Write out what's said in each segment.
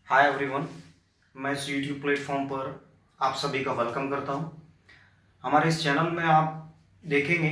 Hi everyone, मैं इस YouTube platform पर आप सभी का वेलकम करता हूं। हमारे इस चैनल में आप देखेंगे,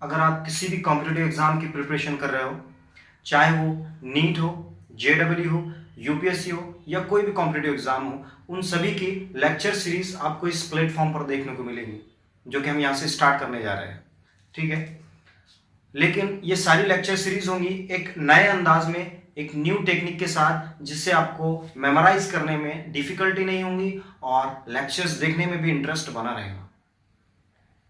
अगर आप किसी भी कॉम्पिटिटिव एग्ज़ाम की प्रिपरेशन कर रहे हो, चाहे वो नीट हो, जेडब्ल्यू हो, यूपीएससी हो या कोई भी कॉम्पिटिटिव एग्ज़ाम हो, उन सभी की लेक्चर सीरीज़ आपको इस प्लेटफॉर्म पर देखने को मिलेगी, जो कि हम यहाँ से स्टार्ट करने जा रहे हैं। ठीक है, लेकिन ये सारी लेक्चर सीरीज होंगी एक नए अंदाज में, एक न्यू टेक्निक के साथ, जिससे आपको मेमोराइज करने में डिफिकल्टी नहीं होगी और लेक्चर्स देखने में भी इंटरेस्ट बना रहेगा।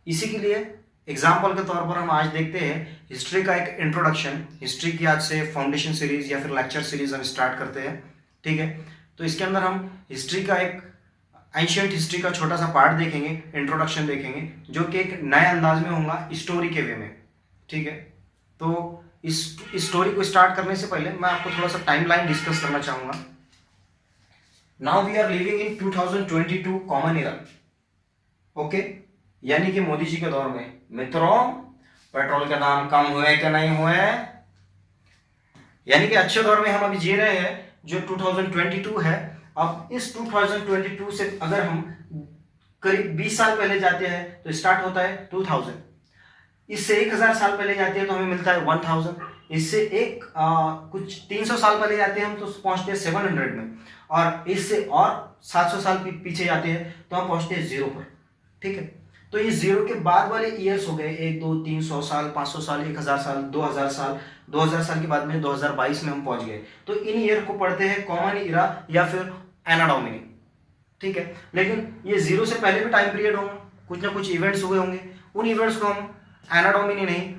इसी के लिए एग्जाम्पल के तौर पर हम आज देखते हैं हिस्ट्री का एक इंट्रोडक्शन। हिस्ट्री की आज से फाउंडेशन सीरीज या फिर लेक्चर सीरीज हम स्टार्ट करते हैं। ठीक है, तो इसके अंदर हम हिस्ट्री का एक एंशिएंट हिस्ट्री का छोटा सा पार्ट देखेंगे, इंट्रोडक्शन देखेंगे, जो कि एक नए अंदाज में होगा, स्टोरी के वे में। ठीक है, तो इस स्टोरी को स्टार्ट करने से पहले मैं आपको थोड़ा सा टाइमलाइन डिस्कस करना चाहूंगा। Now we are living in 2022 common era. Okay, यानी कि मोदी जी के दौर में। मित्रों, पेट्रोल के दाम कम हुए कि नहीं हुए? यानी कि अच्छे दौर में हम अभी जी रहे हैं, जो 2022 है। अब इस 2022 से अगर हम करीब 20 साल पहले जाते हैं तो स्टार्ट होता है 2000। इससे 1000 साल पहले जाते हैं तो हमें मिलता है 1000। इससे कुछ 300 साल पहले जाते हैं हम तो पहुंचते हैं 700 में, और इससे और 700 साल पीछे जाते हैं तो हम पहुंचते हैं 0 पर। ठीक है, तो ये 0 के बाद वाले ईयर्स हो गए 1, 2, 300 साल, 500 साल, 1000 साल, 2000 साल। 2000 साल के बाद में 2022 में हम पहुंच गए। तो इन ईयर को पढ़ते हैं कॉमन इरा या फिर एना डोमिनी। ठीक है, लेकिन ये 0 से पहले भी टाइम पीरियड होंगे, कुछ ना कुछ इवेंट्स हुए होंगे। उन इवेंट्स को हम एना डोमिनी नहीं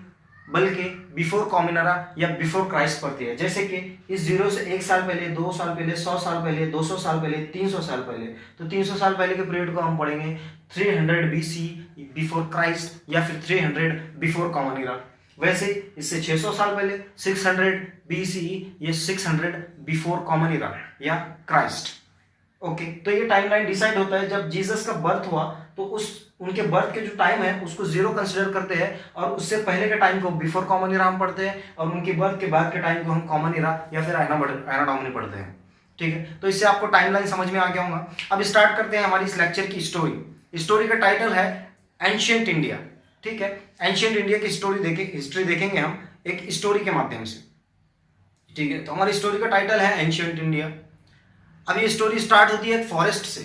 बल्कि बिफोर कॉमन एरा या बिफोर क्राइस्ट पढ़ते हैं। जैसे कि इस 0 से 1 साल पहले, 2 साल पहले, 100 साल पहले, 200 साल पहले, 300 साल पहले। तो 300 साल पहले के पीरियड को हम पढ़ेंगे 300 बीसी बिफोर क्राइस्ट या फिर 300 बिफोर कॉमन एरा। वैसे इससे 600 साल पहले 600 बीसी या 600 बिफोर कॉमन एरा या क्राइस्ट। ओके, तो ये टाइमलाइन डिसाइड होता है जब जीसस का बर्थ हुआ, तो उनके बर्थ के जो टाइम है उसको 0 कंसिडर करते हैं, और उससे पहले के टाइम को बिफोर कॉमन एरा हम पढ़ते हैं, और उनके बर्थ के बाद के टाइम को हम कॉमन एरा या फिर एना डोमिनी पढ़ते हैं। ठीक है, तो इससे आपको टाइमलाइन समझ में आ गया होगा। अब स्टार्ट करते हैं हमारी इस लेक्चर की स्टोरी। स्टोरी का टाइटल है एंशिएंट इंडिया। ठीक है, एंशिएंट इंडिया की हिस्ट्री देखेंगे हम एक स्टोरी के माध्यम से। ठीक है, तो हमारी स्टोरी का टाइटल है एंशिएंट इंडिया। अब ये स्टोरी स्टार्ट होती है एक फॉरेस्ट से।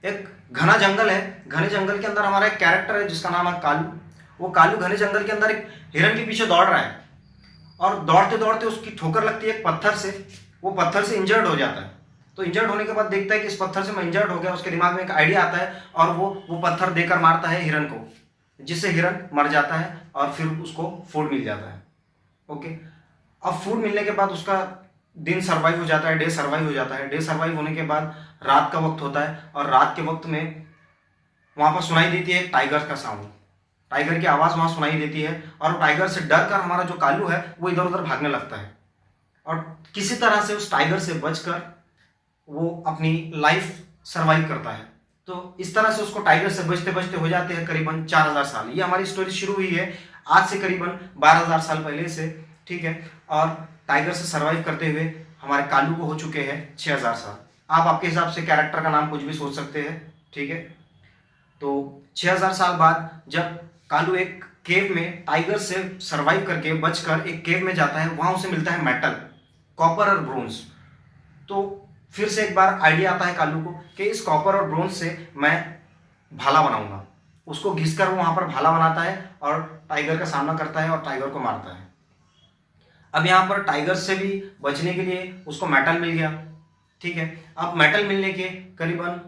एक घना जंगल है, घने जंगल के अंदर हमारा एक कैरेक्टर है जिसका नाम है कालू। वो कालू घने जंगल के अंदर एक हिरन के पीछे दौड़ रहा है, और दौड़ते दौड़ते उसकी ठोकर लगती है एक पत्थर से। वो पत्थर से इंजर्ड हो जाता है। तो इंजर्ड होने के बाद देखता है कि इस पत्थर से मैं इंजर्ड हो गया। उसके दिमाग में एक आइडिया आता है और वो पत्थर देकर मारता है हिरन को, जिससे हिरन मर जाता है और फिर उसको फूड मिल जाता है। ओके, अब फूड मिलने के बाद उसका दिन सर्वाइव हो जाता है, डे सर्वाइव हो जाता है। डे सर्वाइव होने के बाद रात का वक्त होता है, और रात के वक्त में वहां पर सुनाई देती है टाइगर का साउंड। टाइगर की आवाज़ वहां सुनाई देती है, और टाइगर से डर कर हमारा जो कालू है वो इधर उधर भागने लगता है, और किसी तरह से उस टाइगर से बचकर वो अपनी लाइफ सर्वाइव करता है। तो इस तरह से उसको टाइगर से बचते बचते हो जाते हैं करीबन 4000 साल। ये हमारी स्टोरी शुरू हुई है आज से करीबन 12000 साल पहले से। ठीक है, और टाइगर से सर्वाइव करते हुए हमारे कालू को हो चुके हैं 6000 साल। आप आपके हिसाब से कैरेक्टर का नाम कुछ भी सोच सकते हैं। ठीक है, तो 6000 साल बाद जब कालू एक केव में टाइगर से सर्वाइव करके बचकर एक केव में जाता है, वहां उसे मिलता है मेटल, कॉपर और ब्रोंज। तो फिर से एक बार आइडिया आता है कालू को कि इस कॉपर और ब्रोंज से मैं भाला बनाऊंगा। उसको घिसकर वो वहां पर भाला बनाता है और टाइगर का सामना करता है और टाइगर को मारता है। अब यहाँ पर टाइगर से भी बचने के लिए उसको मेटल मिल गया। ठीक है, अब मेटल मिलने के करीबन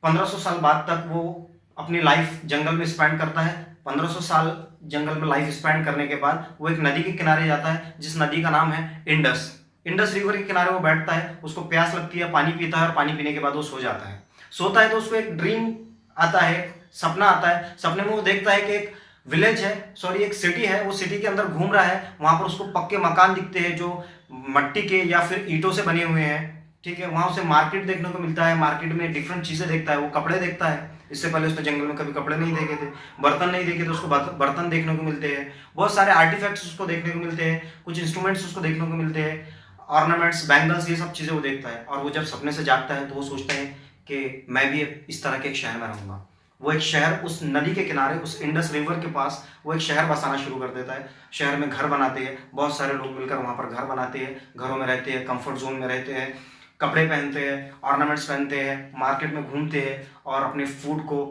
1500 साल बाद तक वो अपनी लाइफ जंगल में स्पेंड करता है। 1500 साल जंगल में लाइफ स्पेंड करने के बाद वो एक नदी के किनारे जाता है, जिस नदी का नाम है इंडस। इंडस रिवर के किनारे वो बैठता है, उसको प्यास लगती है, पानी पीता है, और पानी पीने के बाद वो सो जाता है। सोता है तो उसको एक ड्रीम आता है, सपना आता है। सपने में वो देखता है कि एक विलेज है, सॉरी एक सिटी है, वो सिटी के अंदर घूम रहा है। वहां पर उसको पक्के मकान दिखते हैं जो मट्टी के या फिर ईंटों से बने हुए हैं। ठीक है, वहां उसे मार्केट देखने को मिलता है। मार्केट में डिफरेंट चीजें देखता है, वो कपड़े देखता है। इससे पहले उसने जंगल में कभी कपड़े नहीं देखे थे, बर्तन नहीं देखे थे, उसको बर्तन देखने को मिलते हैं। बहुत सारे आर्टिफैक्ट्स उसको देखने को मिलते हैं, कुछ इंस्ट्रूमेंट्स उसको देखने को मिलते हैं। ऑर्नामेंट्स, बैंगल्स, ये सब चीज़ें वो देखता है। और वो जब सपने से जागता है तो वो सोचता है कि मैं भी इस तरह के एक शहर में रहूँगा। वो एक शहर उस नदी के किनारे, उस इंडस रिवर के पास वो एक शहर बसाना शुरू कर देता है। शहर में घर बनाते हैं, बहुत सारे लोग मिलकर वहाँ पर घर बनाते हैं, घरों में रहते हैं, कंफर्ट जोन में रहते हैं, कपड़े पहनते हैं, ऑर्नामेंट्स पहनते हैं, मार्केट में घूमते हैं और अपने फूड को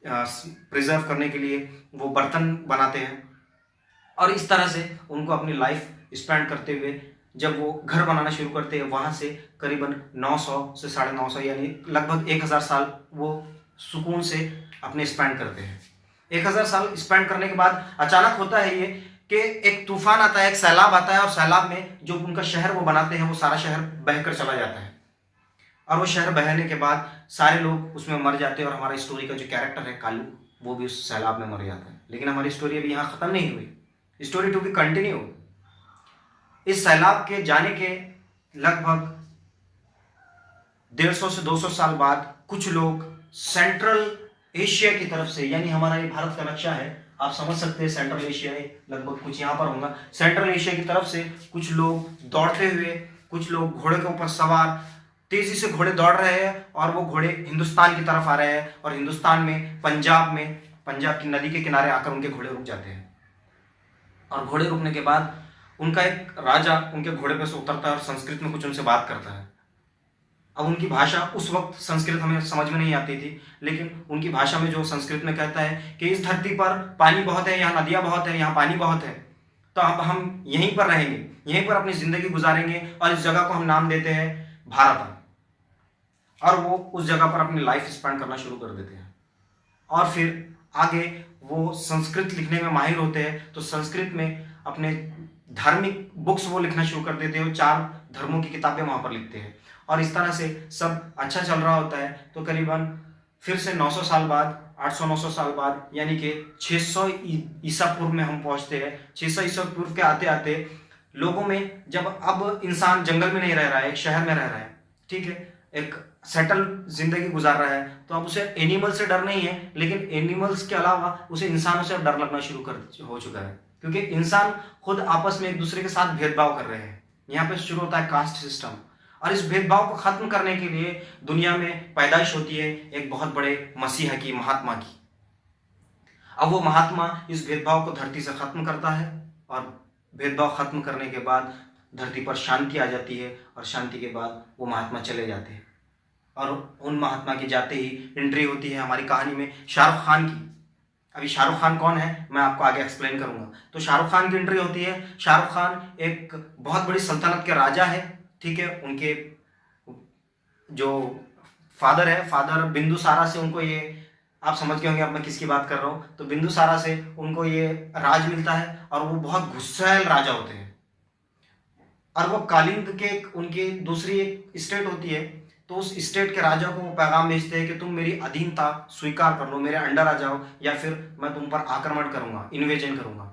प्रिजर्व करने के लिए वो बर्तन बनाते हैं। और इस तरह से उनको अपनी लाइफ स्पेंड करते हुए जब वो घर बनाना शुरू करते हैं, वहाँ से करीबन 900 से 950 यानी लगभग 1000 साल वो सुकून से अपने स्पेंड करते हैं। 1000 साल स्पेंड करने के बाद अचानक होता है ये कि एक तूफान आता है, एक सैलाब आता है, और सैलाब में जो उनका शहर वो बनाते हैं वो सारा शहर बहकर चला जाता है। और वो शहर बहने के बाद सारे लोग उसमें मर जाते हैं और हमारा स्टोरी का जो कैरेक्टर है कालू, वो भी उस सैलाब में मर जाता है। लेकिन हमारी स्टोरी अभी यहाँ खत्म नहीं हुई, स्टोरी टू बी कंटिन्यू। इस सैलाब के जाने के लगभग 150 से 200 साल बाद कुछ लोग सेंट्रल एशिया की तरफ से, यानी हमारा ये भारत का नक्शा है, आप समझ सकते हैं सेंट्रल एशिया है, लगभग कुछ यहाँ पर होगा। सेंट्रल एशिया की तरफ से कुछ लोग दौड़ते हुए, कुछ लोग घोड़े के ऊपर सवार तेजी से घोड़े दौड़ रहे हैं और वो घोड़े हिंदुस्तान की तरफ आ रहे हैं। और हिंदुस्तान में पंजाब की नदी के किनारे आकर उनके घोड़े रुक जाते हैं। और घोड़े रुकने के बाद उनका एक राजा उनके घोड़े पर से उतरता है और संस्कृत में कुछ उनसे बात करता है। अब उनकी भाषा, उस वक्त संस्कृत हमें समझ में नहीं आती थी, लेकिन उनकी भाषा में जो संस्कृत में कहता है कि इस धरती पर पानी बहुत है, यहाँ नदियाँ बहुत है, यहाँ पानी बहुत है, तो अब हम यहीं पर रहेंगे, यहीं पर अपनी जिंदगी गुजारेंगे और इस जगह को हम नाम देते हैं भारत। और वो उस जगह पर अपनी लाइफ स्पेंड करना शुरू कर देते हैं। और फिर आगे वो संस्कृत लिखने में माहिर होते हैं, तो संस्कृत में अपने धार्मिक बुक्स वो लिखना शुरू कर देते हैं, 4 धर्मों की किताबें वहाँ पर लिखते हैं। और इस तरह से सब अच्छा चल रहा होता है। तो करीबन फिर से 900 साल बाद, 800-900 साल बाद, यानी कि 600 ईसा पूर्व में हम पहुँचते हैं। 600 ईसा पूर्व के आते आते लोगों में, जब अब इंसान जंगल में नहीं रह रहा है, एक शहर में रह रहा है, ठीक है, एक सेटल जिंदगी गुजार रहा है, तो अब उसे एनिमल से डर नहीं है, लेकिन एनिमल्स के अलावा उसे इंसानों से डर लगना शुरू हो चुका है, क्योंकि इंसान खुद आपस में एक दूसरे के साथ भेदभाव कर रहे हैं। यहाँ पे शुरू होता है कास्ट सिस्टम, और इस भेदभाव को खत्म करने के लिए दुनिया में पैदाइश होती है एक बहुत बड़े मसीहा की, महात्मा की। अब वो महात्मा इस भेदभाव को धरती से खत्म करता है, और भेदभाव खत्म करने के बाद धरती पर शांति आ जाती है, और शांति के बाद वो महात्मा चले जाते हैं। और उन महात्मा की जाते ही एंट्री होती है हमारी कहानी में शाहरुख खान की। अभी शाहरुख खान कौन है मैं आपको आगे एक्सप्लेन करूंगा। तो शाहरुख खान की एंट्री होती है। शाहरुख खान एक बहुत बड़ी सल्तनत के राजा है, ठीक है। उनके जो फादर है, फादर बिंदुसारा से उनको ये, आप समझ गए होंगे अब मैं किसकी बात कर रहा हूँ। तो बिंदुसारा से उनको ये राज मिलता है, और वो बहुत गुस्सैल राजा होते हैं। और वो कालिंग के उनकी दूसरी एक स्टेट होती है, तो उस स्टेट के राजा को वो पैगाम भेजते हैं कि तुम मेरी अधीनता स्वीकार कर लो, मेरे अंडर आ जाओ, या फिर मैं तुम पर आक्रमण करूंगा, इन्वेजन करूंगा।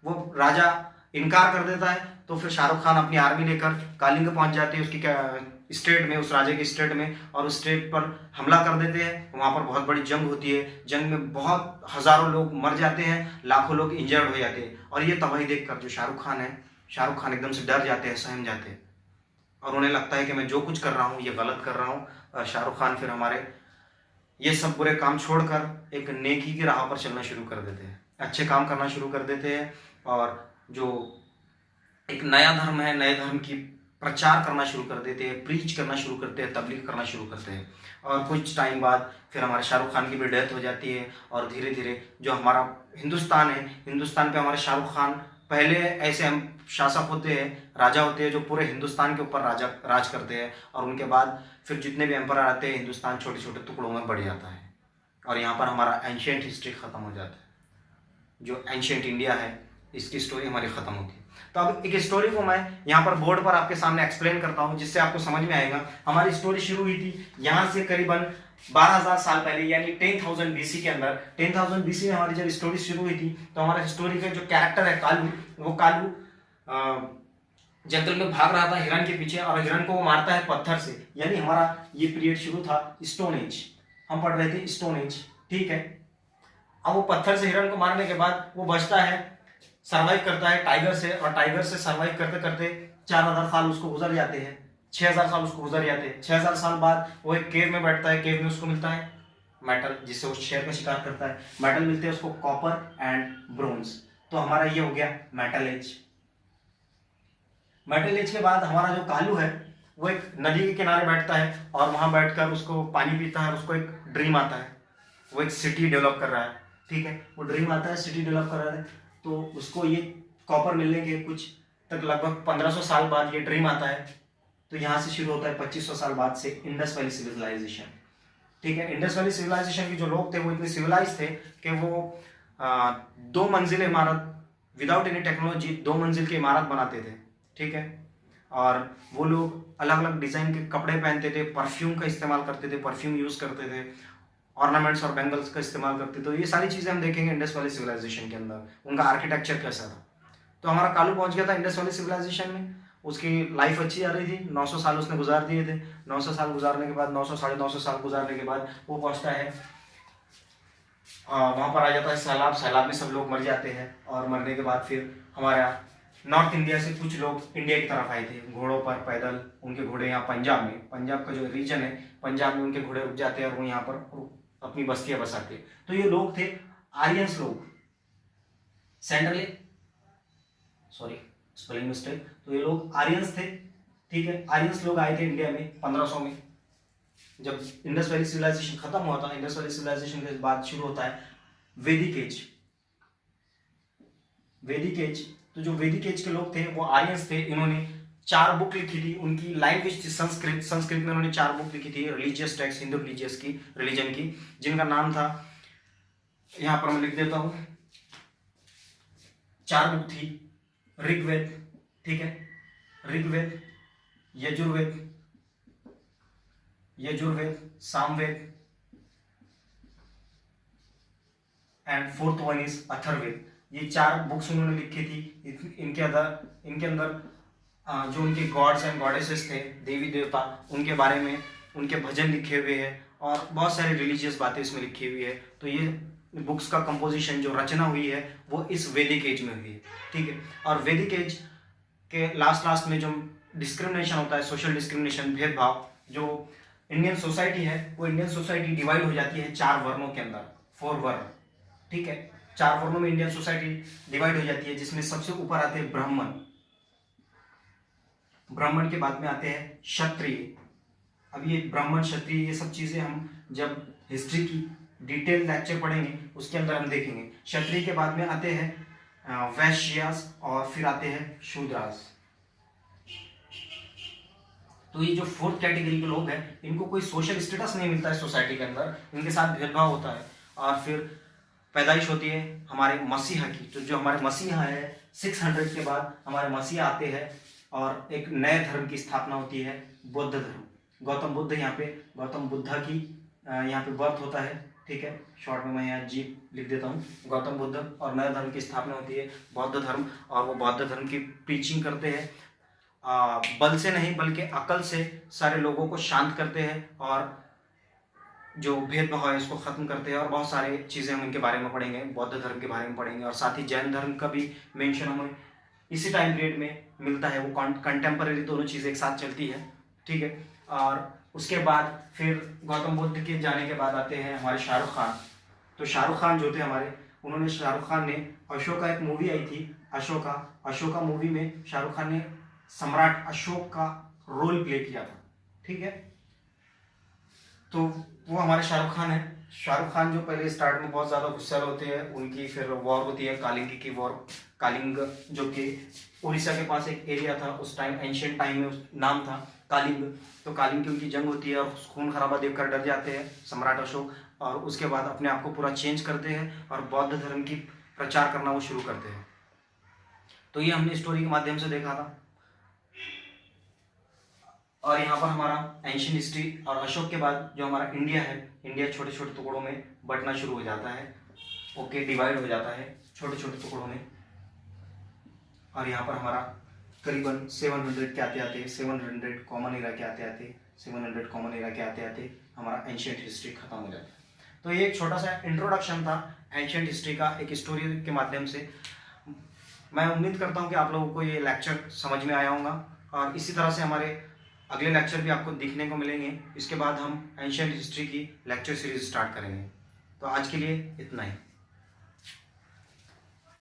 वो राजा इनकार कर देता है। तो फिर शाहरुख खान अपनी आर्मी लेकर कालिंग पहुंच जाते हैं, उसकी स्टेट में, उस राजा की स्टेट में, और उस स्टेट पर हमला कर देते हैं। वहाँ पर बहुत बड़ी जंग होती है। जंग में बहुत हजारों लोग मर जाते हैं, लाखों लोग इंजर्ड हो जाते हैं। और ये तबाही देखकर जो शाहरुख खान है, शाहरुख खान एकदम से डर जाते हैं, सहम जाते हैं, और उन्हें लगता है कि मैं जो कुछ कर रहा हूँ ये गलत कर रहा हूँ। और शाहरुख खान फिर हमारे ये सब बुरे काम छोड़कर एक नेकी की राह पर चलना शुरू कर देते हैं, अच्छे काम करना शुरू कर देते हैं, और जो एक नया धर्म है, नए धर्म की प्रचार करना शुरू कर देते हैं, प्रीच करना शुरू करते हैं, तबलीग करना शुरू करते हैं। और कुछ टाइम बाद फिर हमारे शाहरुख खान की भी डेथ हो जाती है। और धीरे धीरे जो हमारा हिंदुस्तान है, हिंदुस्तान पे हमारे शाहरुख खान, पहले ऐसे हम शासक होते हैं, राजा होते हैं जो पूरे हिंदुस्तान के ऊपर राज करते हैं, और उनके बाद फिर जितने भी एम्परर आते हैं, हिंदुस्तान छोटे छोटे टुकड़ों में बढ़ जाता है, और यहाँ पर हमारा एंशियंट हिस्ट्री खत्म हो जाता है। जो एंशियंट इंडिया है, इसकी स्टोरी हमारी खत्म होती है। तो अब एक स्टोरी को मैं यहाँ पर बोर्ड पर आपके सामने एक्सप्लेन करता हूँ, जिससे आपको समझ में आएगा। हमारी स्टोरी शुरू हुई थी यहाँ से करीबन 12,000 साल पहले, यानी 10,000 BC के अंदर। 10,000 BC में हमारी जब स्टोरी शुरू हुई थी, तो हमारा स्टोरी का जो कैरेक्टर है कालू, वो कालू जंगल में भाग रहा था हिरन के पीछे, और हिरन को वो मारता है पत्थर से। यानी हमारा ये पीरियड शुरू था स्टोन एज, हम पढ़ रहे थे स्टोन एज, ठीक है। अब वो पत्थर से हिरन को मारने के बाद वो बचता है, सर्वाइव करता है टाइगर से, और टाइगर से सर्वाइव करते करते 4000 साल उसको गुजर जाते हैं, 6000 साल उसको गुजर जाते हैं। 6000 साल बाद वो एक केव में बैठता है, केव में उसको मिलता है मेटल, जिससे वो शेर का शिकार करता है। मेटल मिलते हैं उसको, कॉपर एंड ब्रोंज। तो हमारा ये हो गया मेटल एज। मेटल एज के बाद हमारा जो कालू है वो एक नदी के किनारे बैठता है और वहां बैठकर उसको पानी पीता है और उसको एक ड्रीम आता है, वो एक सिटी डेवलप कर रहा है। ठीक है, वो ड्रीम आता है, सिटी डेवलप कर रहा है, तो उसको ये कॉपर मिलने के कुछ तक लगभग 1500 साल बाद ये ड्रीम आता है। तो यहाँ से शुरू होता है 2500 साल बाद से इंडस वैली सिविलाइजेशन। ठीक है, इंडस वैली सिविलाइजेशन के जो लोग थे वो इतने सिविलाइज थे कि वो 2 मंजिल इमारत विदाउट एनी टेक्नोलॉजी 2 मंजिल की इमारत बनाते थे। ठीक है, और वो लोग अलग अलग डिजाइन के कपड़े पहनते थे, परफ्यूम का इस्तेमाल करते थे, परफ्यूम यूज करते थे, ऑर्नामेंट्स और बैंगल्स का इस्तेमाल करते थे। तो ये सारी चीजें हम देखेंगे इंडस वैली सिविलाइजेशन के अंदर, उनका आर्किटेक्चर कैसा था। तो हमारा कालू पहुंच गया था इंडस वैली सिविलाइजेशन में, उसकी लाइफ अच्छी जा रही थी, 900 साल उसने गुजार दिए थे। 900 साल गुजारने के बाद 900 साढ़े 900 साल गुजारने के बाद वो पहुंचता है, वहां पर आ जाता है सैलाब। सैलाब में सब लोग मर जाते हैं और मरने के बाद फिर हमारा नॉर्थ इंडिया से कुछ लोग इंडिया की तरफ आए थे घोड़ों पर, पैदल। उनके घोड़े यहाँ पंजाब में, पंजाब का जो रीजन है, पंजाब में उनके घोड़े रुक जाते हैं और वो यहाँ पर अपनी बस्तियां बसाते हैं। तो ये लोग थे आर्यंस लोग, सेंट्रली सॉरी स्पेलिंग मिस्टेक, तो ये लोग आर्यंस थे। ठीक है, आर्यंस लोग आए थे इंडिया में 1500 में, जब इंडस वैली सिविलाइजेशन खत्म हुआ था। इंडस वैली सिविलाइजेशन के बाद शुरू होता है वैदिक एज। वैदिक एज, तो जो वैदिक एज के लोग थे वो आर्यंस थे। इन्होंने 4 बुक लिखी थी, उनकी लैंग्वेज थी संस्कृत। संस्कृत में उन्होंने 4 बुक लिखी थी रिलीजियस टेक्स्ट, हिंदू रिलीजियस की, रिलीजन की, जिनका नाम था, यहां पर मैं लिख देता हूं, 4 बुक थी। ऋग्वेद, ठीक है, Rigveda, Yajurveda, Samaveda and 4th one is Atharvaveda. ये 4 बुक्स उन्होंने लिखी थी। इनके अंदर जो उनके गॉड्स एंड गॉडेसेस थे, देवी देवता, उनके बारे में उनके भजन लिखे हुए हैं और बहुत सारी रिलीजियस बातें इसमें लिखी हुई है। तो ये बुक्स का कंपोजिशन, जो रचना हुई है, वो इस वैदिक एज में हुई है। ठीक है, और वैदिक एज के लास्ट में जो डिस्क्रिमिनेशन होता है, सोशल डिस्क्रिमिनेशन, भेदभाव, जो इंडियन सोसाइटी है, वो इंडियन सोसाइटी डिवाइड हो जाती है 4 वर्णों के अंदर, 4 वर्ण। ठीक है, 4 वर्णों में इंडियन सोसाइटी डिवाइड हो जाती है, जिसमें सबसे ऊपर आते हैं ब्राह्मण, ब्राह्मण के बाद में आते हैं क्षत्रिय। अब ये ब्राह्मण, क्षत्रिय, ये सब चीजें हम जब हिस्ट्री की डिटेल लेक्चर पढ़ेंगे उसके अंदर हम देखेंगे। क्षत्रिय के बाद में आते हैं वैश्यास और फिर आते हैं शूद्रास। तो ये जो 4th कैटेगरी के लोग हैं, इनको कोई सोशल स्टेटस नहीं मिलता है सोसाइटी के अंदर, इनके साथ भेदभाव होता है। और फिर पैदाइश होती है हमारे मसीहा की। तो जो हमारे मसीहा है, 600 के बाद हमारे मसीहा आते हैं और एक नए धर्म की स्थापना होती है, बौद्ध धर्म। गौतम बुद्ध, यहाँ पे गौतम बुद्धा की यहाँ पे बर्थ होता है। ठीक है, शॉर्ट में मैं यहाँ जी लिख देता हूँ, गौतम बुद्ध, और नए धर्म की स्थापना होती है, बौद्ध धर्म। और वो बौद्ध धर्म की प्रीचिंग करते हैं, बल से नहीं बल्कि अकल से सारे लोगों को शांत करते हैं और जो भेदभाव है इसको खत्म करते हैं। और बहुत सारी चीजें हम इनके बारे में पढ़ेंगे, बौद्ध धर्म के बारे में पढ़ेंगे, और साथ ही जैन धर्म का भी मेंशन हमें इसी टाइम पीरियड में मिलता है। वो कंटेम्पररी दोनों चीजें एक साथ चलती है। ठीक है, और उसके बाद फिर गौतम बुद्ध के जाने के बाद आते हैं हमारे शाहरुख खान। तो शाहरुख खान जो थे हमारे, उन्होंने, शाहरुख खान ने अशोका, एक मूवी आई थी अशोका मूवी में शाहरुख खान ने सम्राट अशोक का रोल प्ले किया था। ठीक है, तो वो हमारे शाहरुख खान है। शाहरुख खान जो पहले स्टार्ट में बहुत ज्यादा गुस्सैल होते हैं, उनकी फिर वॉर होती है कालिंगी की वॉर। कालिंग जो कि उड़ीसा के पास एक एरिया था, उस टाइम एंशियंट टाइम में नाम था कालिंग। तो कालिंग की उनकी जंग होती है और खून खराबा देखकर डर जाते हैं सम्राट अशोक, और उसके बाद अपने आप को पूरा चेंज करते हैं और बौद्ध धर्म की प्रचार करना वो शुरू करते हैं। तो ये हमने स्टोरी के माध्यम से देखा था। और यहाँ पर हमारा एंशियंट हिस्ट्री, और अशोक के बाद जो हमारा इंडिया है, इंडिया छोटे छोटे टुकड़ों में बंटना शुरू हो जाता है। ओके, डिवाइड हो जाता है छोटे छोटे टुकड़ों में। और यहाँ पर हमारा करीबन 700 के आते आते 700 कॉमन एरा के आते आते 700 कॉमन एरा के आते आते हमारा एंशियंट हिस्ट्री खत्म हो जाता है। तो ये एक छोटा सा इंट्रोडक्शन था एंशियंट हिस्ट्री का, एक स्टोरी के माध्यम से। मैं उम्मीद करता हूँ कि आप लोगों को ये लेक्चर समझ में आया होगा। और इसी तरह से हमारे अगले लेक्चर भी आपको दिखने को मिलेंगे। इसके बाद हम एंशिएंट हिस्ट्री की लेक्चर सीरीज स्टार्ट करेंगे। तो आज के लिए इतना ही।